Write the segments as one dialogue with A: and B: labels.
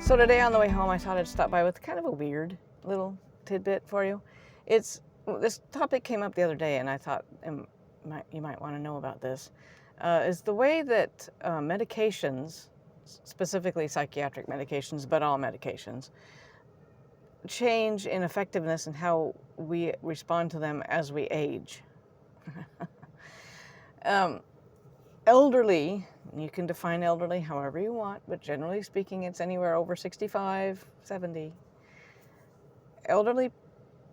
A: So today on the way home, I thought I'd stop by with kind of a weird little tidbit for you. This topic came up the other day, and I thought you might want to know about this. Is the way that medications, specifically psychiatric medications, but all medications, change in effectiveness and how we respond to them as we age. Elderly, you can define elderly however you want, but generally speaking, it's anywhere over 65, 70. Elderly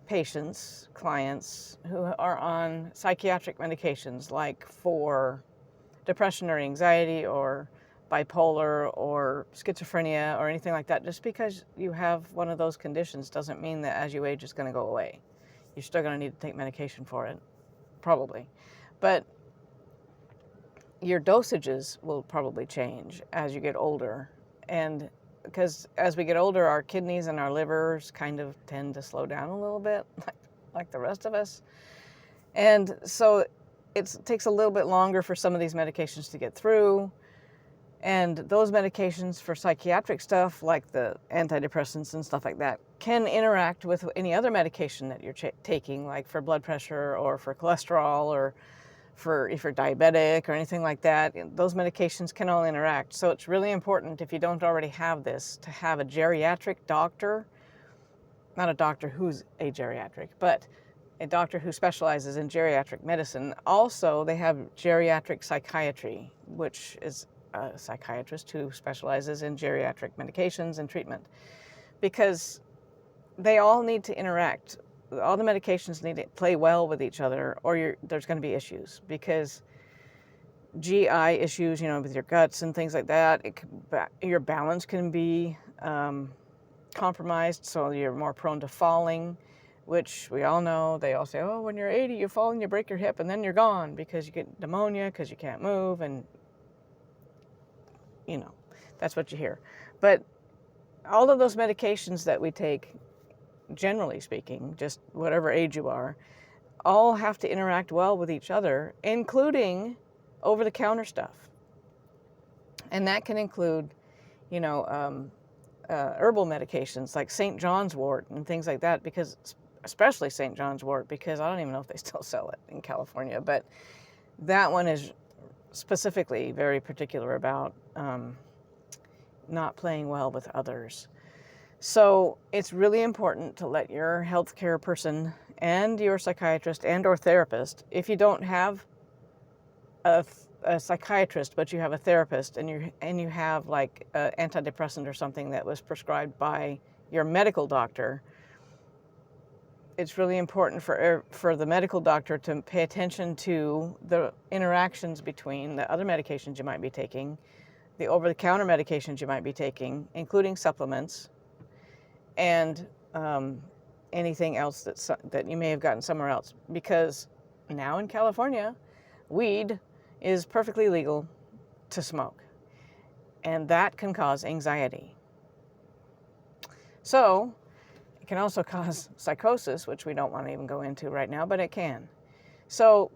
A: patients, clients who are on psychiatric medications, like for depression or anxiety or bipolar or schizophrenia or anything like that, just because you have one of those conditions doesn't mean that as you age it's going to go away. You're still going to need to take medication for it, probably. But your dosages will probably change as you get older. And because as we get older, our kidneys and our livers kind of tend to slow down a little bit, like the rest of us. And so it takes a little bit longer for some of these medications to get through. And those medications for psychiatric stuff, like the anti-depressants and stuff like that, can interact with any other medication that you're taking, like for blood pressure or for cholesterol or for if you're diabetic or anything like that. Those medications can all interact. So it's really important, if you don't already have this, to have a geriatric doctor, not a doctor who's a geriatric, but a doctor who specializes in geriatric medicine. Also, they have geriatric psychiatry, which is a psychiatrist who specializes in geriatric medications and treatment, because they all need to interact. All the medications need to play well with each other, or there's going to be issues, because GI issues, with your guts and things like that, your balance can be compromised, so you're more prone to falling, which we all know. They all say, oh, when you're 80, you fall and you break your hip and then you're gone because you get pneumonia because you can't move, and that's what you hear. But all of those medications that we take, generally speaking, just whatever age you are, all have to interact well with each other, including over-the-counter stuff. And that can include, herbal medications like St. John's wort and things like that, because especially St. John's wort, because I don't even know if they still sell it in California, but that one is specifically very particular about not playing well with others. So it's really important to let your healthcare person and your psychiatrist and or therapist, if you don't have a psychiatrist but you have a therapist and you have like an antidepressant or something that was prescribed by your medical doctor, it's really important for the medical doctor to pay attention to the interactions between the other medications you might be taking, the over-the-counter medications you might be taking, including supplements, and anything else that you may have gotten somewhere else. Because now in California, weed is perfectly legal to smoke, and that can cause anxiety. So it can also cause psychosis, which we don't want to even go into right now, but it can. So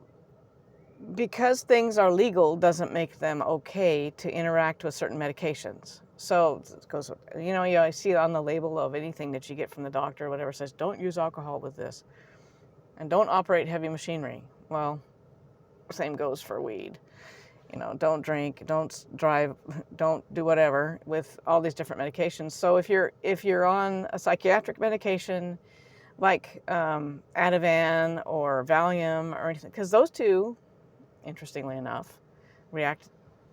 A: because things are legal doesn't make them okay to interact with certain medications. So it goes, I see on the label of anything that you get from the doctor or whatever, says, don't use alcohol with this, and don't operate heavy machinery. Well, same goes for weed. Don't drink, don't drive, don't do whatever with all these different medications. So if you're on a psychiatric medication like Ativan or Valium or anything, because those two, interestingly enough, react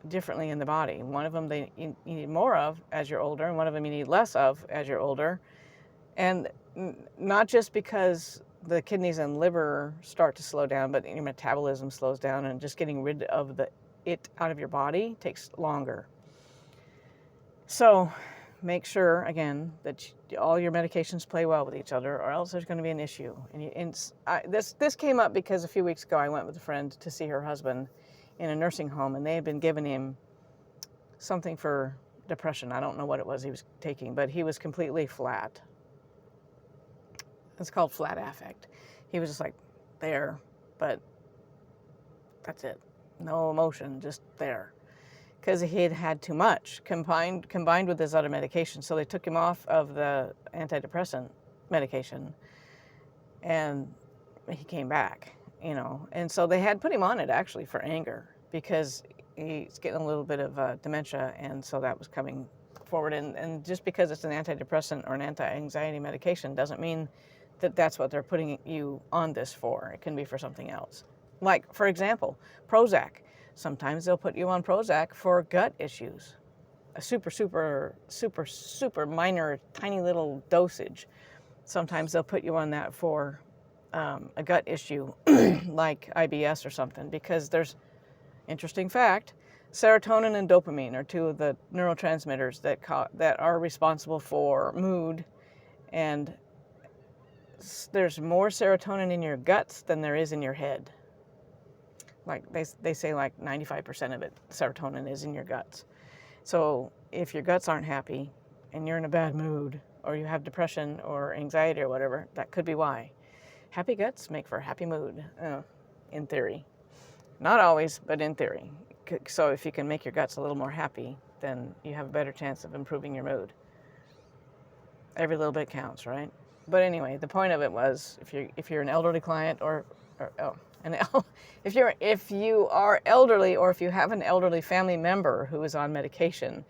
A: differently in the body. One of them you need more of as you're older, and one of them you need less of as you're older. And not just because the kidneys and liver start to slow down, but your metabolism slows down, and just getting rid of it out of your body takes longer. So make sure, again, that all your medications play well with each other, or else there's going to be an issue. This came up because a few weeks ago I went with a friend to see her husband in a nursing home, and they had been giving him something for depression. I don't know what it was he was taking, but he was completely flat. It's called flat affect. He was just like there, but that's it. No emotion, just there. because he had had too much combined with his other medication. So they took him off of the antidepressant medication, and he came back, you know. And so they had put him on it actually for anger, because he's getting a little bit of dementia, and so that was coming forward. And just because it's an antidepressant or an anti-anxiety medication doesn't mean that that's what they're putting you on this for. It can be for something else. Like, for example, Prozac. Sometimes they'll put you on Prozac for gut issues, a super, super, super, super minor, tiny little dosage. Sometimes they'll put you on that for a gut issue like IBS or something, because there's, interesting fact, serotonin and dopamine are two of the neurotransmitters that are responsible for mood, and there's more serotonin in your guts than there is in your head. Like they say, like 95% of it, serotonin, is in your guts. So if your guts aren't happy and you're in a bad mood, or you have depression or anxiety or whatever, that could be why. Happy guts make for a happy mood, in theory. Not always, but in theory. So if you can make your guts a little more happy, then you have a better chance of improving your mood. Every little bit counts, right? But anyway, the point of it was, if you're an elderly client if you are elderly, or if you have an elderly family member who is on medication,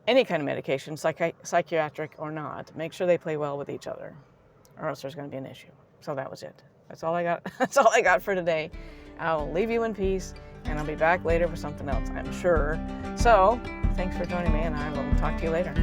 A: any kind of medication, psychiatric or not, make sure they play well with each other, or else there's going to be an issue. So that was it. That's all I got. That's all I got for today. I'll leave you in peace, and I'll be back later for something else, I'm sure. So thanks for joining me, and I will talk to you later.